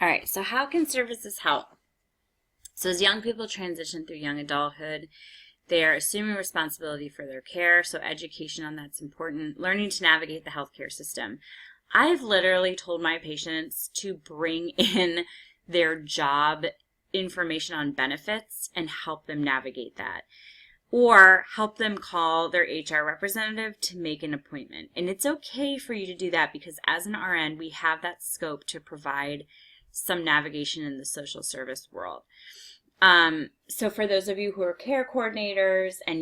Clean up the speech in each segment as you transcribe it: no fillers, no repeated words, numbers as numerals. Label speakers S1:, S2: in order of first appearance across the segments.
S1: All right, so how can services help? So as young people transition through young adulthood, they are assuming responsibility for their care, so education on that's important. Learning to navigate the healthcare system. I've literally told my patients to bring in their job information on benefits and help them navigate that. Or help them call their HR representative to make an appointment. And it's okay for you to do that because as an RN, we have that scope to provide some navigation in the social service world. So for those of you who are care coordinators and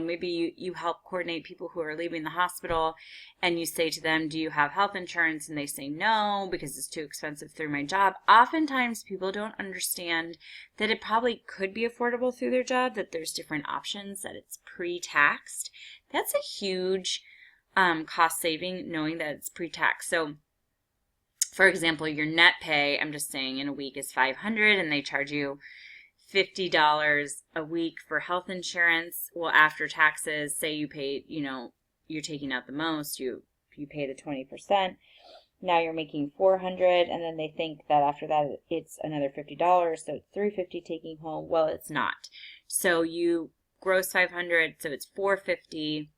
S1: maybe you help coordinate people who are leaving the hospital and you say to them, do you have health insurance? And they say no because it's too expensive through my job. Oftentimes people don't understand that it probably could be affordable through their job, that there's different options, that it's pre-taxed. That's a huge cost saving knowing that it's pre-taxed. So for example, your net pay, I'm just saying in a week is $500 and they charge you $50 a week for health insurance. Well, after taxes, say you pay, you're taking out the most, you pay the 20%. Now you're making $400, and then they think that after that it's another $50, so it's $350 taking home. Well, it's not. So you gross $500, so it's $450,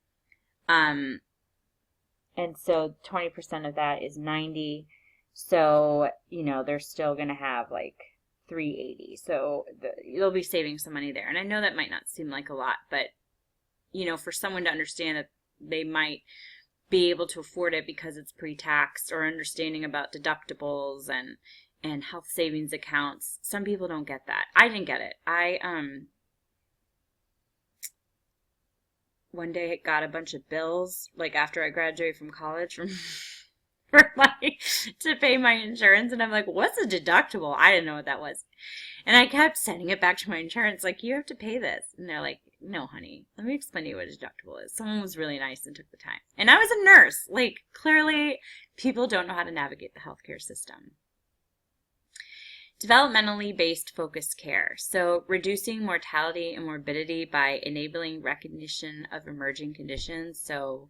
S1: and so 20% of that is $90. So they're still gonna have like $380. So you'll be saving some money there. And I know that might not seem like a lot, but for someone to understand that they might be able to afford it because it's pre-taxed, or understanding about deductibles and health savings accounts. Some people don't get that. I didn't get it. I one day got a bunch of bills like after I graduated from college from for to pay my insurance, and I'm like, what's a deductible? I didn't know what that was. And I kept sending it back to my insurance like, you have to pay this. And they're like, no, honey, let me explain to you what a deductible is. Someone was really nice and took the time. And I was a nurse. Like, clearly people don't know how to navigate the healthcare system. Developmentally based focused care. So reducing mortality and morbidity by enabling recognition of emerging conditions. So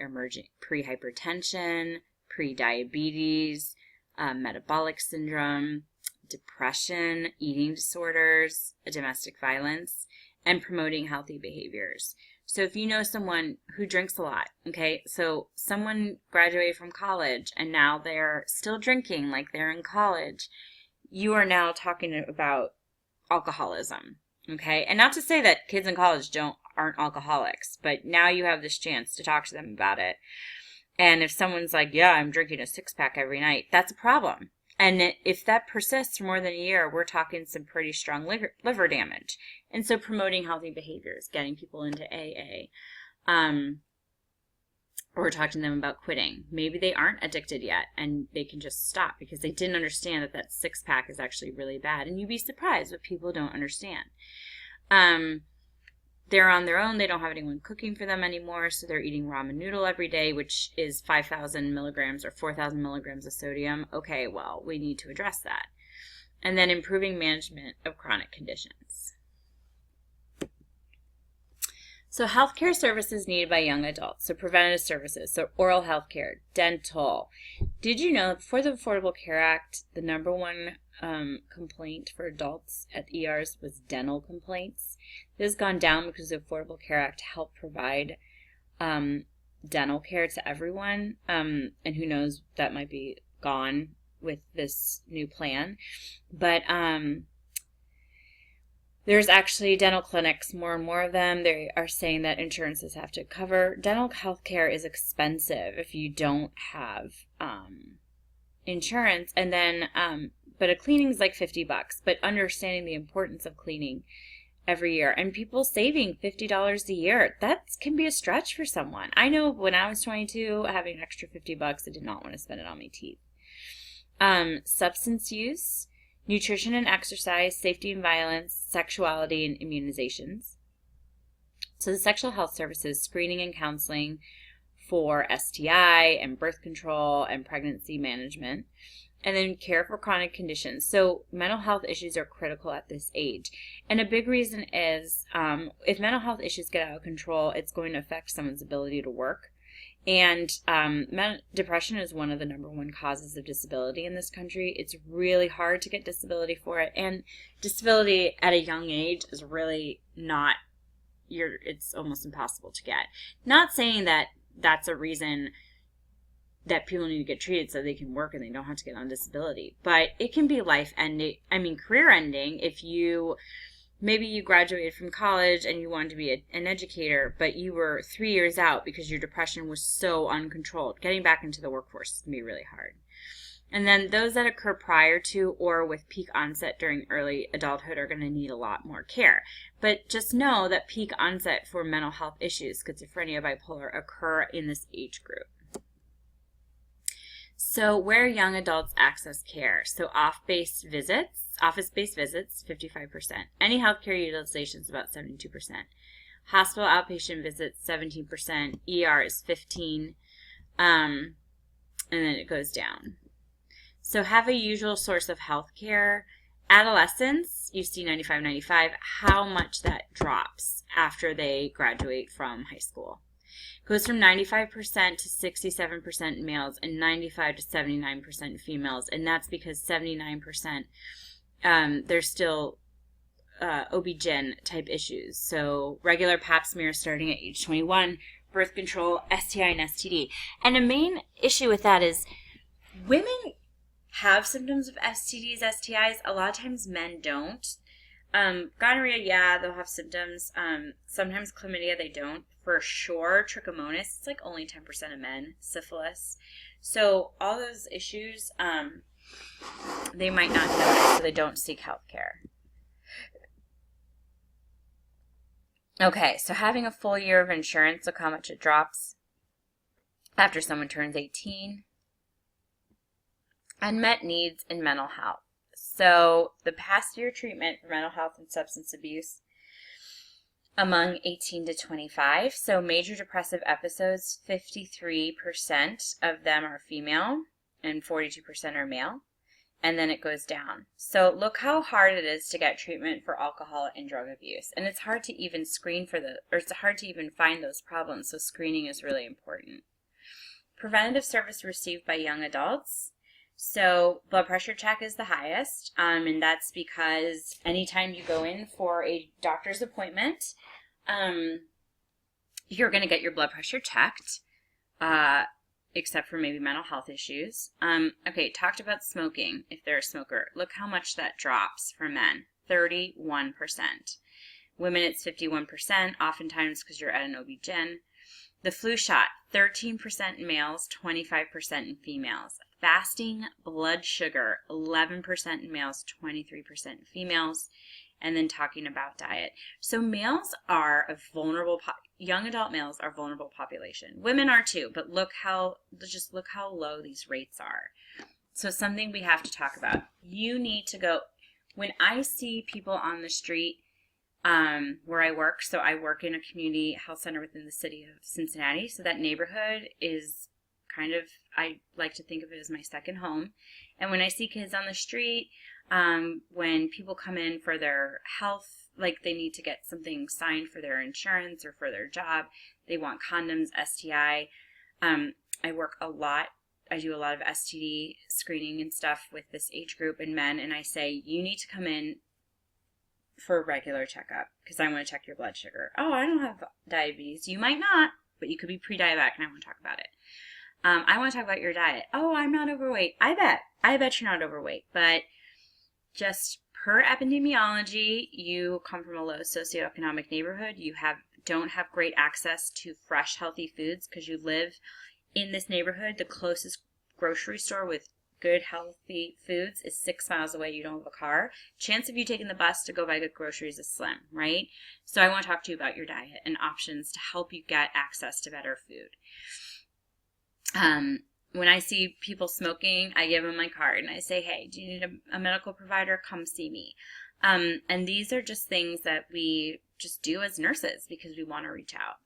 S1: emerging pre-hypertension, pre-diabetes, metabolic syndrome, depression, eating disorders, domestic violence, and promoting healthy behaviors. So if you know someone who drinks a lot, okay, so someone graduated from college and now they're still drinking like they're in college, you are now talking about alcoholism, okay? And not to say that kids in college aren't alcoholics, but now you have this chance to talk to them about it. And if someone's like, yeah, I'm drinking a 6-pack every night, that's a problem. And if that persists for more than a year, we're talking some pretty strong liver damage. And so promoting healthy behaviors, getting people into AA, or talking to them about quitting. Maybe they aren't addicted yet and they can just stop because they didn't understand that 6-pack is actually really bad. And you'd be surprised what people don't understand. They're on their own. They don't have anyone cooking for them anymore, so they're eating ramen noodle every day, which is 5,000 milligrams or 4,000 milligrams of sodium. Okay, well, we need to address that. And then improving management of chronic conditions. So healthcare services needed by young adults, so preventative services, so oral health care, dental. Did you know before the Affordable Care Act, the number one complaint for adults at ERs was dental complaints? This has gone down because the Affordable Care Act helped provide dental care to everyone, and who knows, that might be gone with this new plan. But there's actually dental clinics, more and more of them. They are saying that insurances have to cover. Dental health care is expensive if you don't have insurance. And then, but a cleaning is like $50. But understanding the importance of cleaning every year, and people saving $50 a year, that can be a stretch for someone. I know when I was 22, having an extra $50, I did not want to spend it on my teeth. Substance use, nutrition and exercise, safety and violence, sexuality, and immunizations. So the sexual health services, screening and counseling for STI and birth control and pregnancy management. And then care for chronic conditions. So mental health issues are critical at this age. And a big reason is if mental health issues get out of control, it's going to affect someone's ability to work. And depression is one of the number one causes of disability in this country. It's really hard to get disability for it. And disability at a young age is really not, it's almost impossible to get. Not saying that that's a reason that people need to get treated so they can work and they don't have to get on disability. But it can be life-ending, career-ending if maybe you graduated from college and you wanted to be an educator, but you were 3 years out because your depression was so uncontrolled. Getting back into the workforce can be really hard. And then those that occur prior to or with peak onset during early adulthood are going to need a lot more care. But just know that peak onset for mental health issues, schizophrenia, bipolar, occur in this age group. So where young adults access care. So office-based visits, 55%. Any healthcare utilization is about 72%. Hospital outpatient visits, 17%. ER is 15%. And then it goes down. So have a usual source of health care. Adolescents, you see 95, how much that drops after they graduate from high school. Goes from 95% to 67% males and 95 to 79% females, and that's because 79% there's still OB-GYN type issues. So regular pap smear starting at age 21, birth control, STI and STD. And a main issue with that is women have symptoms of STDs, STIs. A lot of times men don't. Gonorrhea, yeah, they'll have symptoms. Sometimes chlamydia, they don't. For sure, trichomonas, it's like only 10% of men. Syphilis. So all those issues, they might not notice, so they don't seek health care. Okay, so having a full year of insurance, look how much it drops after someone turns 18. Unmet needs in mental health. So the past year treatment for mental health and substance abuse among 18 to 25. So major depressive episodes, 53% of them are female and 42% are male. And then it goes down. So look how hard it is to get treatment for alcohol and drug abuse. And it's hard to even it's hard to even find those problems. So screening is really important. Preventative service received by young adults. So blood pressure check is the highest, and that's because anytime you go in for a doctor's appointment, you're going to get your blood pressure checked, except for maybe mental health issues. Okay, talked about smoking, if they're a smoker. Look how much that drops for men, 31%. Women, it's 51%, oftentimes because you're at an OB-GYN. The flu shot, 13% in males, 25% in females. Fasting blood sugar, 11% in males, 23% in females. And then talking about diet. So males are a vulnerable, young adult males are a vulnerable population. Women are too, but just look how low these rates are. So something we have to talk about. You need to go, when I see people on the street where I work, so I work in a community health center within the city of Cincinnati, so that neighborhood is kind of, I like to think of it as my second home. And when I see kids on the street, when people come in for their health, like they need to get something signed for their insurance or for their job, they want condoms, STI. I work a lot. I do a lot of STD screening and stuff with this age group and men, and I say, you need to come in for a regular checkup because I want to check your blood sugar. Oh, I don't have diabetes. You might not, but you could be pre-diabetic, and I want to talk about it. I want to talk about your diet. Oh, I'm not overweight. I bet you're not overweight. But just per epidemiology, you come from a low socioeconomic neighborhood. You don't have great access to fresh, healthy foods because you live in this neighborhood. The closest grocery store with good, healthy foods is 6 miles away. You don't have a car. Chance of you taking the bus to go buy good groceries is slim, right? So I want to talk to you about your diet and options to help you get access to better food. When I see people smoking, I give them my card and I say, hey, do you need a medical provider? Come see me. And these are just things that we just do as nurses because we want to reach out.